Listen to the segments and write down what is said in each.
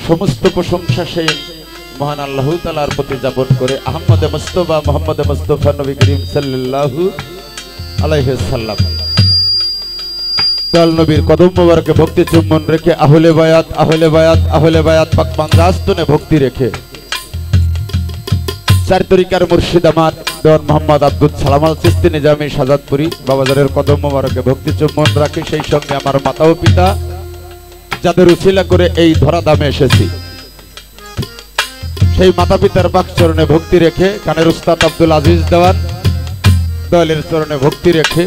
সমস্ত প্রশংসা সেই মহান আল্লাহ তাআলার প্রতি যাপন করে আহমদ মুস্তাফা মুহাম্মদ মুস্তাফা নবী করিম সাল্লাল্লাহু আলাইহি সাল্লাম দয়াল নবীর কদম মোবারকে ভক্তি চুম্বন রেখে আহলে বায়াত আহলে বায়াত আহলে বায়াত পাক বান্দাস্তনে ভক্তি রেখে চার তরিকার মুর্শিদ আমার দেওয়ান মোহাম্মদ আব্দুল সালাম আল চিশতি নিজামী শাহজাদপুরি বাবাজানের কদম মোবারকে ভক্তি চুম্বন রাখে সেই সঙ্গে আমার মাতা ও পিতা যাদের উসিলা করে এই ধরা দামে এসেছি সেই মাতা পিতার পাক চরণে ভক্তি রেখে কানের উস্তাদ আব্দুল আজিজ দেওয়ান দয়ালের চরণে ভক্তি রেখে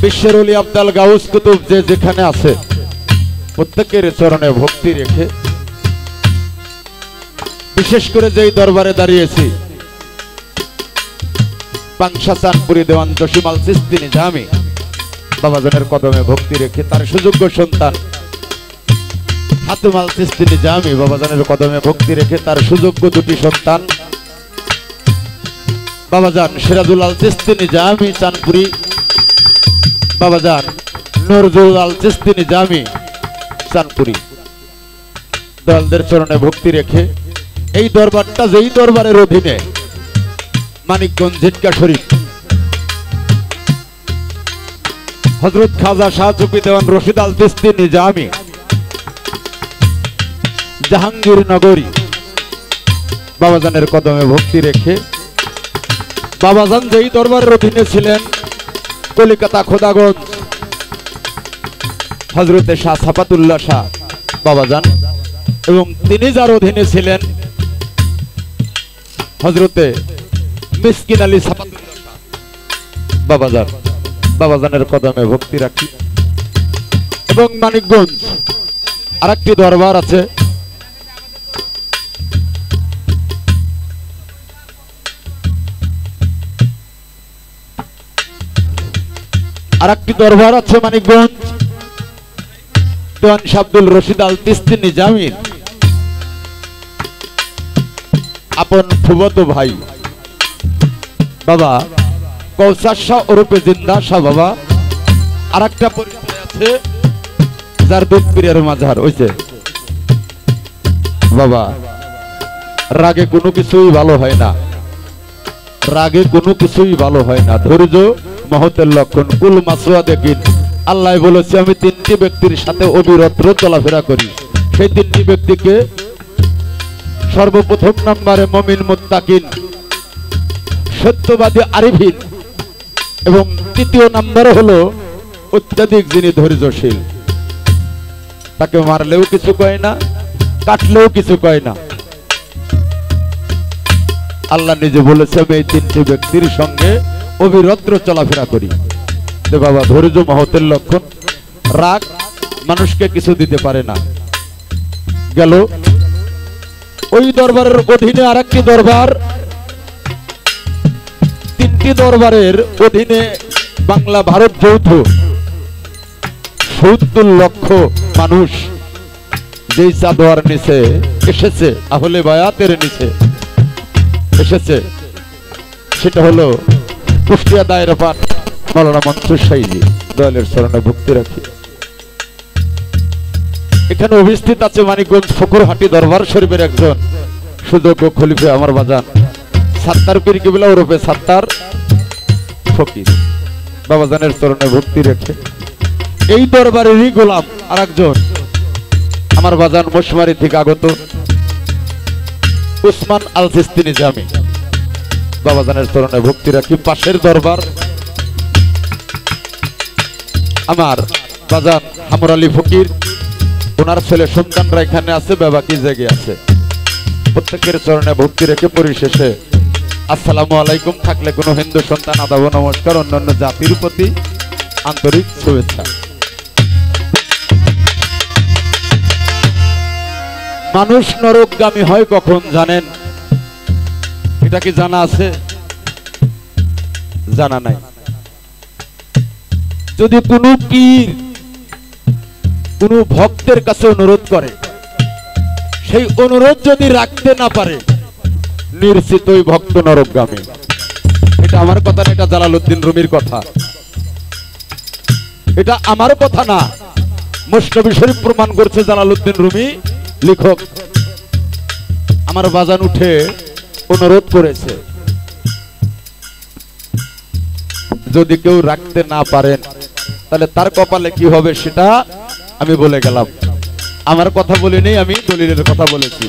বিশ্বের ওলি আব্দাল গাউস কুতুব যে যেখানে আছে প্রত্যেকের চরণে ভক্তি রেখে বিশেষ করে যেই দরবারে দাঁড়িয়েছি পাংশা চাঁদপুরি দেওয়ান জসিম আল চিশতি নিজামী বাবাজানের কদমে ভক্তি রেখে তার সুযোগ্য সন্তান হাতেম আল চিশতি নিজামী বাবাজানের কদমে ভক্তি রেখে তার সুযোগ্য দুটি সন্তান বাবাজান সিরাজুল আল চিশতি নিজামী চাঁদপুরি বাবাজান নজরুল আল চিশতি নিজামী চাঁদপুরি দয়ালদের চরণে ভক্তি রেখে এই দরবারটা যেই দরবারের অধীনে মানিকগঞ্জ ঝিটকা শরীফ হযরত খাজা শাহ সুফি দেওয়ান রশিদ আল চিশতি নিজামী জাহাঙ্গীর নগরী বাবাজানের কদমে ভক্তি রেখে বাবাজান যেই দরবারের অধীনে ছিলেন কলিকাতা খোদাগঞ্জ হযরতে শাহ সাফাতুল্লাহ শাহ বাবাজান এবং তিনি যার অধীনে ছিলেন হযরতে মিসকিন আলী সাফাতুল্লাহ শাহ বাবাজান বাবাজানের কদমে ভক্তি রাখি এবং মানিকগঞ্জ আরেকটি দরবার আছে মানিকগঞ্জ দেওয়ান আব্দুল রশিদ আল চিশতি নিজামীর আপন ফুফাতো ভাই বাবা কৌসার শাহ ওরফে জিন্দা শাহ বাবা আরেকটা পরিচয় আছে যার দুধ পীরের মাঝার হইছে বাবা রাগে কোনো কিছুই ভালো হয় না রাগে কোনো কিছুই ভালো হয় না ধৈর্য মহতের লক্ষণ কুল মাসওয়া দেখিন আল্লাহ বলেছে আমি তিনটি ব্যক্তির সাথে অবিরত চলাফেরা করি সেই তিনটি ব্যক্তিকে সর্বপ্রথম নম্বরে মুমিন মুত্তাকিন সত্যবাদী আরিফিন এবং তৃতীয় নম্বরে হলো অত্যাধিক যিনি ধৈর্যশীল তাকে মারলেও কিছু কয় না কাটলেও কিছু কয় না আল্লাহ নিজে বলেছে আমি এই তিনটি ব্যক্তির সঙ্গে অবিরত চলাফেরা করি বাবা ধৈর্য মহতের লক্ষণ রাগ মানুষকে কিছু দিতে পারে না গেল ওই দরবারের অধীনে আরেকটি দরবার তিনটি দরবারের অধীনে বাংলা ভারত যৌথ ৭০ লক্ষ মানুষ যেই চাদর নিচে এসেছে আহলে বায়াতের নিচে এসেছে সেটা হলো কুষ্টিয়া দায়রা পাঠ মাওলানা মনসুর সাইজি দয়ালের চরণে ভক্তি রাখি এখানে উপস্থিত আছে মানিকগঞ্জ ফকুরহাটি দরবার শরীফের একজন সুযোগ্য খলিফা আমার বাজান সাত্তার পীর কিবলা ওরফে সাত্তার ফকির বাবাজানের চরণে ভক্তি রেখে এই দরবারেরই গোলাম আরেকজন আমার বাজান মোশমারি থেকে আগত উসমান আল চিশতি নিজামী বাবাজানের চরণে ভক্তি রাখি পাশের দরবার আমার বাজান হামর আলী ফকির ওনার ছেলে সন্তানরা এখানে আছে বাবাকি জেগে আছে প্রত্যেকের চরণে ভক্তি রেখে পরিশেষে আসসালামু আলাইকুম থাকলে কোনো হিন্দু সন্তান আদাব নমস্কার অন্যান্য জাতির প্রতি আন্তরিক শুভেচ্ছা মানুষ নরকগামী হয় কখন জানেন এটা কি জানা আছে জানা নাই যদি কোনো পীর কোনো ভক্তের কাছে অনুরোধ করে সেই অনুরোধ যদি রাখতে না পারে নিশ্চিতই ভক্ত নরকগামী এটা আমার কথা না এটা জালালউদ্দিন রুমির কথা এটা আমার কথা না মুশনবী শরীফ প্রমাণ করছে জালালউদ্দিন রুমি লেখক। আমার বাজান উঠে অনুরোধ করেছে, যদি কেউ রাখতে না পারেন তাহলে তার কপালে কি হবে সেটা আমি বলে গেলাম। আমার কথা বলি নেই, আমি দলিলের কথা বলেছি।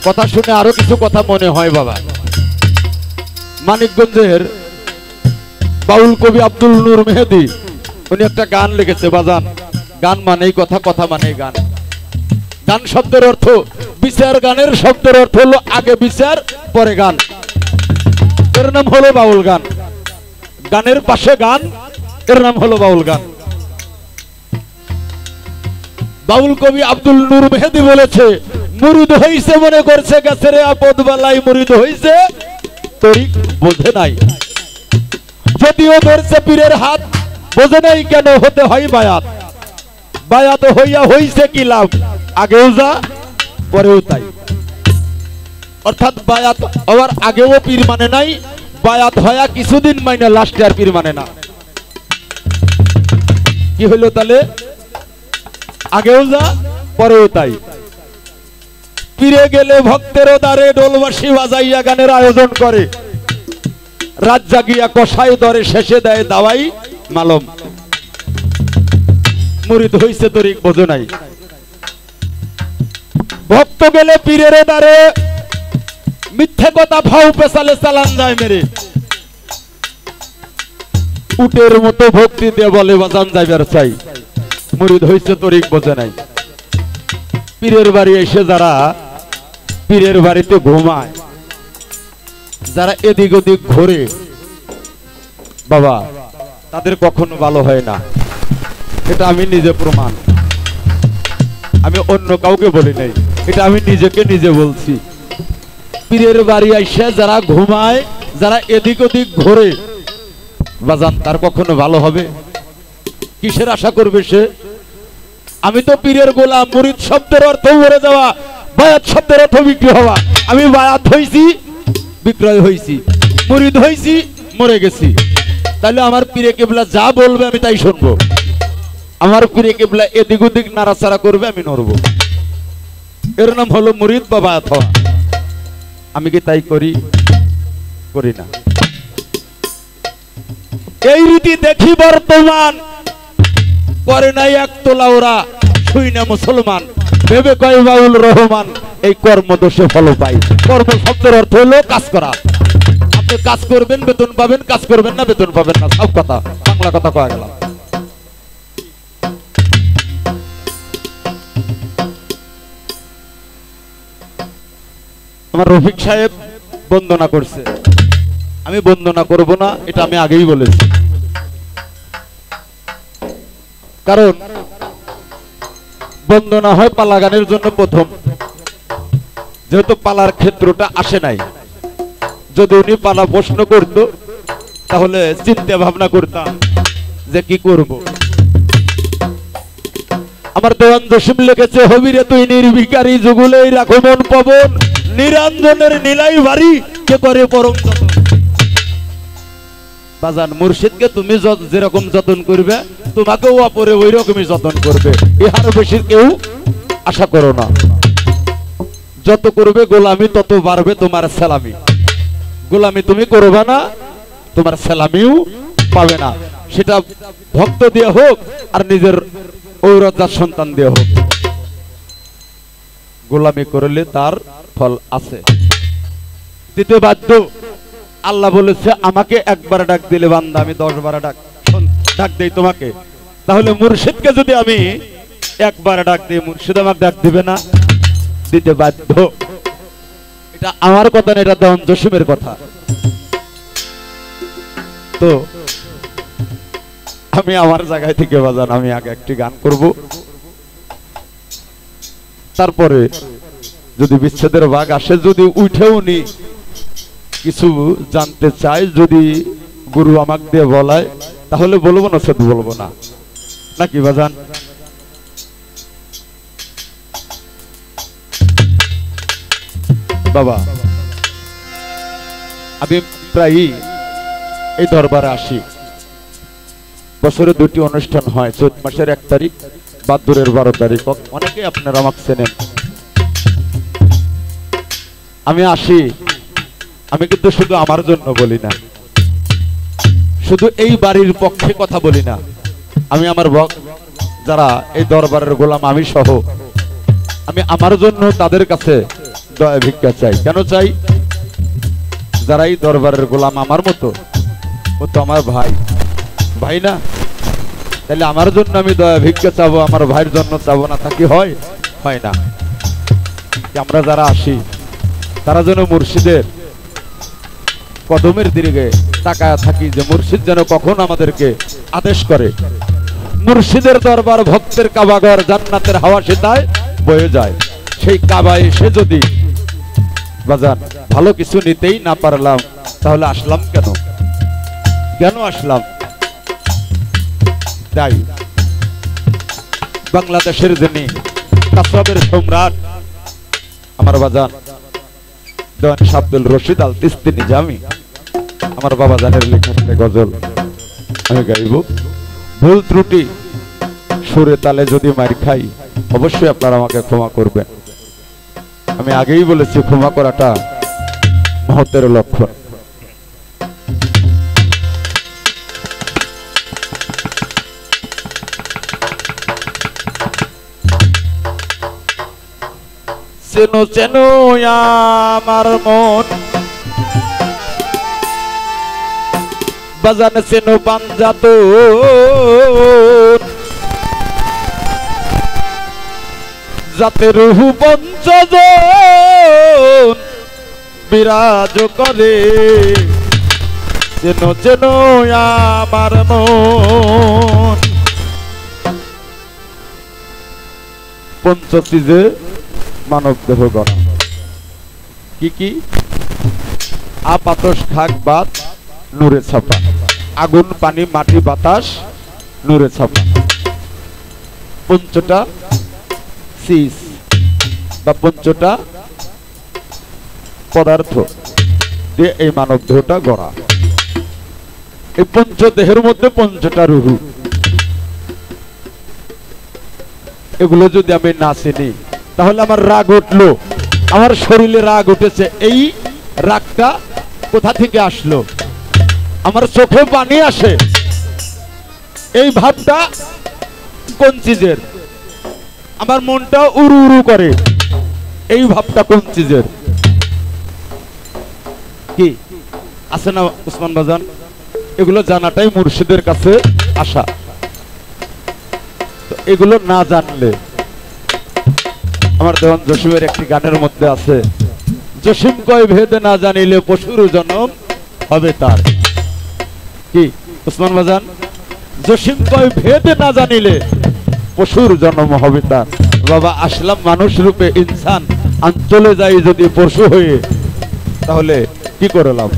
কথা শুনে আরো কিছু কথা মনে হয় বাবা। মানিকগঞ্জের বাউল কবি আব্দুল নূর মেহেদি উনি একটা গান লিখেছে বাজান। গান মানেই কথা, কথা মানেই গান। গান শব্দের অর্থ বিচার, গানের শব্দের অর্থ হলো আগে বিচার পরে গান। এর নাম হলো বাউল গান। গানের পাশে গান, এর নাম হলো বাউল গান। বাউল কবি আব্দুল নূর মেহেদি বলেছে, মুরিদ হইছে মনে করছে গেছে রে আপদ বেলায়, মুরিদ হইছে তরিক বোঝে নাই। যদিও ধরছে পীরের হাত, বোঝে নাই কেন হতে হয় বায়াত। বায়াত হইয়া হইছে কি লাভ, আগেও যা পরেও তাই। অর্থাৎ বায়াত হওয়ার আগেও পীর মানে নাই, বায়াত হয়া কিছুদিন মাইনে লাস্টে আর পীর মানে না। কি হইল তাহলে? আগেও যা পরেও তাই। পীরে গেলে ভক্তেরও দ্বারে ডোলবাসী বাজাইয়া গানের আয়োজন করে, রাত জাগিয়া কষাই দরে শেষে দেয় দাওয়াই মালম। মুরিদ হইছে তরিক বোঝে নাই। ভক্ত গেলে পীরের দ্বারে মিথ্যে কথা ভাও পেছালে চালান যায় মেরে। উটের মতো ভক্তি দিয়ে বলে বাজান যাইবার চাই, মুরিদ হইছে তরিক বোঝে নাই। পীরের বাড়ি এসে যারা পীরের বাড়িতে ঘুমায়, যারা এদিক ওদিক ঘুরে বাবা, তাদের কখনো ভালো হয় না। এটা আমি নিজে প্রমাণ, আমি অন্য কাউকে বলি নাই, এটা আমি নিজেকে নিজে বলছি। পীরের বাড়ি এসে যারা ঘুমায়, যারা এদিক ওদিক ঘুরে বাজান, তার কখনো ভালো হবে? কিসের আশা করবে সে? আমি তো পীরের গোলাম। মুরিদ শব্দের অর্থ মরে যাওয়া, বায়াত শব্দের অর্থ বিক্রি হওয়া। আমি বায়াত হইছি, বিক্রয় হইছি, মুরিদ হইছি, মরে গেছি। তাহলে আমার পীরে কেবলা যা বলবে আমি তাই শুনবো। আমার পীরে কেবলা এদিক ওদিক নাড়াচাড়া করবে, আমি নড়বো। এর নাম হলো মুরিদ বা বায়াত হওয়া। আমি কি তাই করি? করি না। এই রীতি দেখি বর্তমান, করে নাই এক তোলা ওরা, শুই না মুসলমান, ভেবে কয় বাউল রহমান, এই কর্ম দোষে ফল পাই। কর্ম শব্দের অর্থ হলো কাজ করা। আপনি কাজ করবেন বেতন পাবেন, কাজ করবেন না বেতন পাবেন না, সব কথা বাংলা কথা কয়া গেল। আমার রফিক সাহেব বন্দনা করছে, আমি বন্দনা করব না, এটা আমি আগেই বলেছি। কারণ বন্দনা হয় পালা গানের জন্য প্রথম, যেহেতু পালার ক্ষেত্রটা আসে নাই। যদি উনি পালা প্রশ্ন করত তাহলে চিন্তা ভাবনা করতাম যে কি করব। আমার দেওয়ান জসিম লিখেছে, হবিরে তুই নির্বিকারী, যুগলেই রাখো মন পবন, নিরঞ্জনের নীলাই ভারী, কে করে পরম যতন। বাজান, মুর্শিদকে তুমি যেরকম যতন করবে, তোমাকেও অপরে ওই রকমই যতন করবে। ইহার বেশি কেউ আশা করো না। যত করবে গোলামি তত বাড়বে তোমার সালামি। গোলামি তুমি করবে না, তোমার সালামিও পাবে না। সেটা ভক্ত দিয়ে হোক আর নিজের ঔরজার সন্তান দিয়ে হোক, গোলামি করলে তার ফল আছে, দিতে বাধ্য। আল্লাহ বলেছে, আমাকে একবার ডাক দিলে বান্দা আমি 10 বার ডাক দেই তোমাকে। তাহলে মুর্শিদকে যদি আমি একবার ডাক দিই, মুর্শিদ আমাকে ডাক দিবে না? দিতে বাধ্য। এটা আমার কথা না, এটা দেওয়ান জসিমের কথা। তো আমি আমার জায়গায় থেকে বাজান, আমি আগে একটি গান করব, তারপরে যদি বিচ্ছেদের ভাগ আসে, যদি উঠেও নি কিছু জানতে চাই, যদি গুরু আমাকে দিয়ে বলায় তাহলে বলবো না, সে বলবো না, নাকি বাজান? বাবা, আমি প্রায় এই দরবারে আসি। বছরে 2টি অনুষ্ঠান হয়, চৈত মাসের 1 তারিখ বাদুরের 12 তারিখ, অনেকে আপনারা আমাকে চেনেন। আমি আসি, আমি কিন্তু শুধু আমার জন্য বলি না, শুধু এই বাড়ির পক্ষে কথা বলি না, আমি আমার যারা এই দরবারের গোলাম আমি সহ, আমি আমার জন্য তাদের কাছে দয়া ভিক্ষা চাই। কেন চাই? যারা এই দরবারের গোলাম আমার মতো, ও তো আমার ভাই, ভাই না? তাহলে আমার জন্য আমি দয়া ভিক্ষা চাবো, আমার ভাইয়ের জন্য চাবো না, তা কি হয়? হয় না। আমরা যারা আসি তারা যেন মুর্শিদের কদমের দিকে তাকায় থাকি, যে মুর্শিদ যেন কখন আমাদেরকে আদেশ করে। মুর্শিদের দরবার ভক্তের কাবাঘর, জান্নাতের হাওয়া শীতায় বয়ে যায়। সেই কাবায় এসে যদি বাজান ভালো কিছু নিতেই না পারলাম, তাহলে আসলাম কেন? কেন আসলাম? তাই বাংলাদেশের যিনি কাসবের সম্রাট আমার বাজান দেওয়ান আব্দুল রশিদ আল তিস্তি নিজামী, আমার বাবা জানের লেখা গজল আমি গাইব। ভুল ত্রুটি সুরে তালে যদি মার খাই, অবশ্যই আপনারা আমাকে ক্ষমা করবেন। আমি আগেই বলেছি, ক্ষমা করাটা মহত্বের লক্ষণ। চেনো চেনো আমার মন, বাজান চেনো পাঞ্জাত, যাতে রুহু পঞ্চজন বিরাজ করে। চেনো চেনো আমার মন। পঞ্চচিজে মানব দেহ গড়া। কি কি? আপাতস খাক বাত নূরে ছাপা, আগুন পানি মাটি বাতাস নূরে ছাপা। পঞ্চটা সিস বা পঞ্চটা পদার্থ দিয়ে এই মানব দেহটা গড়া। এই পঞ্চ দেহের মধ্যে পঞ্চটা রুহু। এগুলো যদি আমি না চিনি, তাহলে আমার রাগ উঠলো, আমার শরীরে রাগ উঠেছে, এই রাগটা কোথা থেকে আসলো? আমার চোখে পানি আসে, এই ভাবটা কোন চিজের? আমার মনটা উড়ু উড়ু করে, এই ভাবটা কোন চিজের? কি আছে না উসমান বাজান? এগুলো জানাটাই মুর্শিদের কাছে আসা। তো এগুলো না জানলে, আমার দেওয়ান জসিমের একটি গানের মধ্যে আছে, জসিম কয় ভেদ না জানিলে পশুর জন্ম হবে তার। কি উসমান বাজান? জসিম কয় ভেদ না জানিলে পশুর জন্ম হবে তার। বাবা আসলাম মানুষ রূপে ইনসান, আন চলে যাই যদি পশু হয়ে, তাহলে কি করলাম?